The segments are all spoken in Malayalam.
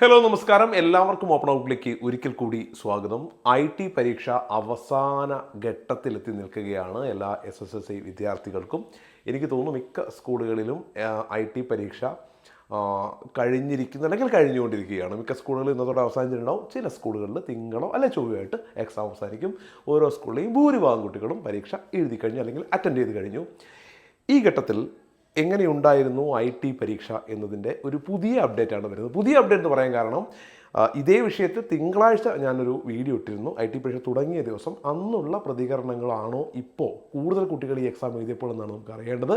ഹലോ നമസ്കാരം, എല്ലാവർക്കും ഓപ്പൺ ഔട്ട്ലേക്ക് ഒരിക്കൽ കൂടി സ്വാഗതം. IT പരീക്ഷ അവസാന ഘട്ടത്തിലെത്തി നിൽക്കുകയാണ് എല്ലാ SSLC വിദ്യാർത്ഥികൾക്കും. എനിക്ക് തോന്നുന്നു മിക്ക സ്കൂളുകളിലും IT പരീക്ഷ കഴിഞ്ഞിരിക്കുന്ന കഴിഞ്ഞുകൊണ്ടിരിക്കുകയാണ്. മിക്ക സ്കൂളുകളിൽ ഇന്നത്തോടെ അവസാനിച്ചിട്ടുണ്ടാവും. ചില സ്കൂളുകളിൽ തിങ്കളോ അല്ലെ ചൊവ്വയായിട്ട് എക്സാം അവസാനിക്കും. ഓരോ സ്കൂളിലെയും ഭൂരിഭാഗം കുട്ടികളും പരീക്ഷ എഴുതി കഴിഞ്ഞു അല്ലെങ്കിൽ അറ്റൻഡ് ചെയ്ത് കഴിഞ്ഞു. ഈ ഘട്ടത്തിൽ എങ്ങനെയുണ്ടായിരുന്നു IT പരീക്ഷ എന്നതിൻ്റെ ഒരു പുതിയ അപ്ഡേറ്റാണ് വരുന്നത്. പുതിയ അപ്ഡേറ്റ് എന്ന് പറയാൻ കാരണം ഇതേ വിഷയത്തിൽ തിങ്കളാഴ്ച ഞാനൊരു വീഡിയോ ഇട്ടിരുന്നു. IT പരീക്ഷ തുടങ്ങിയ ദിവസം. അന്നുള്ള പ്രതികരണങ്ങളാണോ ഇപ്പോൾ കൂടുതൽ കുട്ടികൾ ഈ എക്സാം എഴുതിയപ്പോൾ എന്നാണ് നമുക്ക് അറിയേണ്ടത്.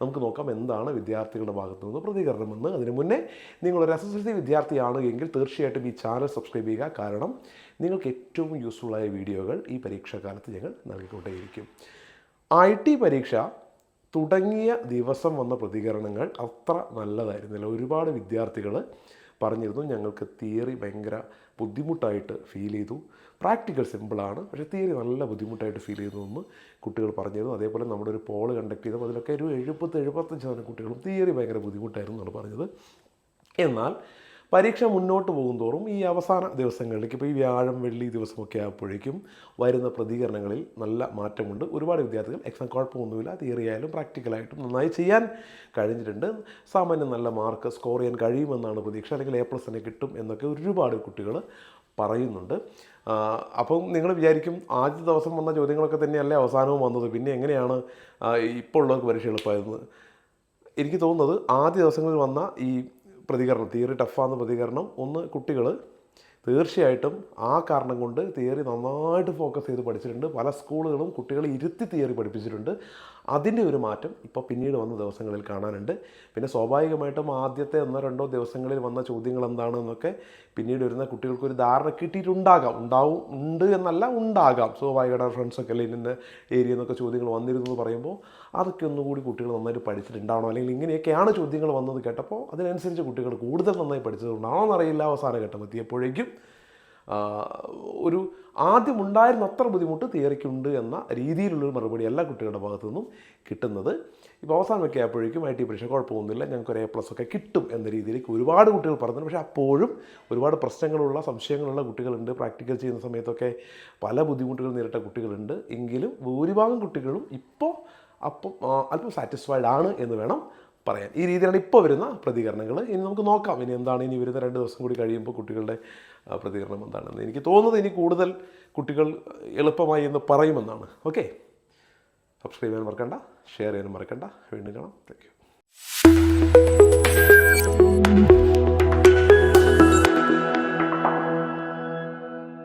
നമുക്ക് നോക്കാം എന്താണ് വിദ്യാർത്ഥികളുടെ ഭാഗത്തു നിന്ന് പ്രതികരണമെന്ന്. അതിന് മുന്നേ നിങ്ങളൊരു SSLC വിദ്യാർത്ഥിയാണ് എങ്കിൽ തീർച്ചയായിട്ടും ഈ ചാനൽ സബ്സ്ക്രൈബ് ചെയ്യുക. കാരണം നിങ്ങൾക്ക് ഏറ്റവും യൂസ്ഫുള്ളായ വീഡിയോകൾ ഈ പരീക്ഷാകാലത്ത് ഞങ്ങൾ നൽകിക്കൊണ്ടേയിരിക്കും. IT പരീക്ഷ തുടങ്ങിയ ദിവസം വന്ന പ്രതികരണങ്ങൾ അത്ര നല്ലതായിരുന്നില്ല. ഒരുപാട് വിദ്യാർത്ഥികൾ പറഞ്ഞിരുന്നു ഞങ്ങൾക്ക് തിയറി ഭയങ്കര ബുദ്ധിമുട്ടായിട്ട് ഫീൽ ചെയ്തു, പ്രാക്ടിക്കൽ സിമ്പിളാണ് പക്ഷേ തിയറി നല്ല ബുദ്ധിമുട്ടായിട്ട് ഫീൽ ചെയ്തു എന്ന് കുട്ടികൾ പറഞ്ഞിരുന്നു. അതേപോലെ നമ്മുടെ ഒരു പോൾ കണ്ടക്ട് ചെയ്തപ്പോൾ അതിലൊക്കെ ഒരു 70-75% കുട്ടികളും തിയറി ഭയങ്കര ബുദ്ധിമുട്ടായിരുന്നു എന്നാണ് പറഞ്ഞത്. എന്നാൽ പരീക്ഷ മുന്നോട്ട് പോകുന്തോറും ഈ അവസാന ദിവസങ്ങളിലേക്ക് ഇപ്പോൾ ഈ വ്യാഴം വെള്ളി ദിവസമൊക്കെ ആകുമ്പോഴേക്കും വരുന്ന പ്രതികരണങ്ങളിൽ നല്ല മാറ്റമുണ്ട്. ഒരുപാട് വിദ്യാർത്ഥികൾ എക്സാം കുഴപ്പമൊന്നുമില്ല, തിയറി ആയാലും പ്രാക്ടിക്കലായിട്ടും നന്നായി ചെയ്യാൻ കഴിഞ്ഞിട്ടുണ്ട്. സാമാന്യം നല്ല മാർക്ക് സ്കോർ ചെയ്യാൻ കഴിയുമെന്നാണ് പ്രതീക്ഷ, അല്ലെങ്കിൽ A+ തന്നെ കിട്ടും എന്നൊക്കെ ഒരുപാട് കുട്ടികൾ പറയുന്നുണ്ട്. അപ്പം നിങ്ങൾ വിചാരിക്കും ആദ്യ ദിവസം വന്ന ചോദ്യങ്ങളൊക്കെ തന്നെയല്ലേ അവസാനവും വന്നത്, പിന്നെ എങ്ങനെയാണ് ഇപ്പോൾ ഉള്ളവർക്ക് പരീക്ഷ എളുപ്പമായിരുന്നത്? എനിക്ക് തോന്നുന്നത് ആദ്യ ദിവസങ്ങളിൽ വന്ന ഈ പ്രതികരണം, തിയറി ടഫാകുന്ന പ്രതികരണം, ഒന്ന് കുട്ടികൾ തീർച്ചയായിട്ടും ആ കാരണം കൊണ്ട് തിയറി നന്നായിട്ട് ഫോക്കസ് ചെയ്ത് പഠിച്ചിട്ടുണ്ട്. പല സ്കൂളുകളും കുട്ടികളെ ഇരുത്തി തിയറി പഠിപ്പിച്ചിട്ടുണ്ട്. അതിൻ്റെ ഒരു മാറ്റം ഇപ്പോൾ പിന്നീട് വന്ന ദിവസങ്ങളിൽ കാണാനുണ്ട്. പിന്നെ സ്വാഭാവികമായിട്ടും ആദ്യത്തെ 1-2 ദിവസങ്ങളിൽ വന്ന ചോദ്യങ്ങൾ എന്താണെന്നൊക്കെ പിന്നീട് വരുന്ന കുട്ടികൾക്കൊരു ധാരണ കിട്ടിയിട്ടുണ്ടാകാം. ഉണ്ട് എന്നല്ല, ഉണ്ടാകാം. സ്വാഭാവികമായിട്ട് ഫ്രണ്ട്സൊക്കെ അല്ലേ ഇന്ന ഏരിയയിൽ നിന്നൊക്കെ ചോദ്യങ്ങൾ വന്നിരുന്നു എന്ന് പറയുമ്പോൾ അതൊക്കെ ഒന്നുകൂടി കുട്ടികൾ നന്നായിട്ട് പഠിച്ചിട്ടുണ്ടാവണം, അല്ലെങ്കിൽ ഇങ്ങനെയൊക്കെയാണ് ചോദ്യങ്ങൾ വന്നത് കേട്ടപ്പോൾ അതിനനുസരിച്ച് കുട്ടികൾ കൂടുതൽ നന്നായി പഠിച്ചതുകൊണ്ടാണോ എന്നറിയില്ല. അവസാന ഘട്ടം എത്തിയപ്പോഴേക്കും ഒരു ആദ്യം ഉണ്ടായിരുന്ന അത്ര ബുദ്ധിമുട്ട് തിയറിക്കുണ്ട് എന്ന രീതിയിലുള്ളൊരു മറുപടി എല്ലാ കുട്ടികളുടെ ഭാഗത്തു നിന്നും കിട്ടുന്നത്. ഇപ്പോൾ അവസാനമൊക്കെ ആയപ്പോഴേക്കും IT പരീക്ഷ കുഴപ്പമൊന്നുമില്ല, ഞങ്ങൾക്കൊരു A+ ഒക്കെ കിട്ടും എന്ന രീതിയിലേക്ക് ഒരുപാട് കുട്ടികൾ പറഞ്ഞു. പക്ഷേ അപ്പോഴും ഒരുപാട് പ്രശ്നങ്ങളുള്ള സംശയങ്ങളുള്ള കുട്ടികളുണ്ട്. പ്രാക്ടിക്കൽ ചെയ്യുന്ന സമയത്തൊക്കെ പല ബുദ്ധിമുട്ടുകൾ നേരിട്ട കുട്ടികളുണ്ട്. എങ്കിലും ഭൂരിഭാഗം കുട്ടികളും അപ്പം അല്പം സാറ്റിസ്ഫൈഡ് ആണ് എന്ന് വേണം പറയാൻ. ഈ രീതിയിലാണ് ഇപ്പോൾ വരുന്ന പ്രതികരണങ്ങൾ. ഇനി നമുക്ക് നോക്കാം ഇനി എന്താണ് ഇനി വരുന്ന 2 ദിവസം കൂടി കഴിയുമ്പോൾ കുട്ടികളുടെ പ്രതികരണം എന്താണെന്ന്. എനിക്ക് തോന്നുന്നത് ഇനി കൂടുതൽ കുട്ടികൾ എളുപ്പമായി എന്ന് പറയുമെന്നാണ്. ഓക്കെ, സബ്സ്ക്രൈബ് ചെയ്യാൻ മറക്കണ്ട, ഷെയർ ചെയ്യാനും മറക്കണ്ട. വീണ്ടും കാണാം. Thank you.